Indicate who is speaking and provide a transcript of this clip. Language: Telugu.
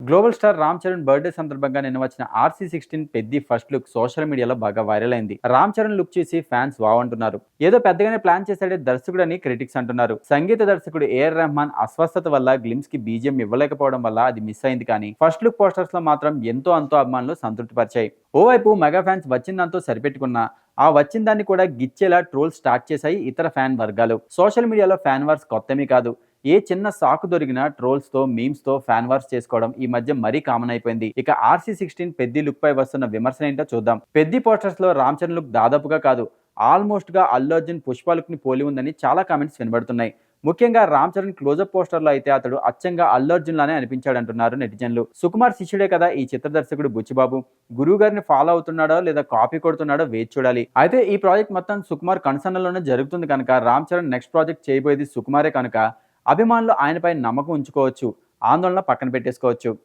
Speaker 1: Global star Ram Charan birthday సందర్భంగా నిన్న వచ్చిన RC16 Peddi first look social మీడియాలో బాగా వైరల్ అయింది. రామ్ చరణ్ లుక్ చూసి ఫ్యాన్స్ వావ్ అంటున్నారు. ఏదో పెద్దగానే ప్లాన్ చేశాడే దర్శకుడు అని క్రిటిక్స్ అంటున్నారు. సంగీత దర్శకుడు AR రెహమాన్ అస్వస్థత వల్ల గ్లిమ్స్ కి బీజిఎం ఇవ్వలేకపోవడం వల్ల అది మిస్ అయింది. కానీ ఫస్ట్ లుక్ పోస్టర్స్ లో మాత్రం ఎంతో అంతో అభిమానులు సంతృప్తి పరిచాయి. ఓవైపు మెగా ఫ్యాన్స్ వచ్చిందంతో సరిపెట్టుకున్న ఆ వచ్చిన దాన్ని కూడా గిచ్చేలా ట్రోల్ స్టార్ట్ చేశాయి ఇతర ఫ్యాన్ వర్గాలు. సోషల్ మీడియాలో ఫ్యాన్ వార్స్ కొత్తమీ కాదు. ఏ చిన్న సాకు దొరికినా ట్రోల్స్ తో మీమ్స్ తో ఫ్యాన్ వార్స్ చేసుకోవడం ఈ మధ్య మరీ కామన్ అయిపోయింది. ఇక RC16 పెద్ది లుక్ పై వస్తున్న విమర్శన ఏంటో చూద్దాం. పెద్ది పోస్టర్స్ లో రామ్ చరణ్ లుక్ దాదాపుగా కాదు, ఆల్మోస్ట్ గా అల్లు అర్జున్ పుష్ప లుక్ ని పోలి ఉందని చాలా కామెంట్స్ వినబడుతున్నాయి. ముఖ్యంగా రామ్ చరణ్ క్లోజప్ పోస్టర్ లో అయితే అతడు అచ్చంగా అల్లు అర్జున్ లానే అనిపించాడంటున్నారు నెటిజన్లు. సుకుమార్ శిష్యుడే కదా ఈ చిత్ర దర్శకుడు బుచ్చిబాబు. గురువు గారిని ఫాలో అవుతున్నాడో లేదా కాపీ కొడుతున్నాడో వేచి చూడాలి. అయితే ఈ ప్రాజెక్ట్ మొత్తం సుకుమార్ కన్సర్న్లోనే జరుగుతుంది కనుక రామ్ చరణ్ నెక్స్ట్ ప్రాజెక్ట్ చేయబోయేది సుకుమారే కనుక అభిమానులు ఆయనపై నమ్మకం ఉంచుకోవచ్చు, ఆందోళన పక్కన పెట్టేసుకోవచ్చు.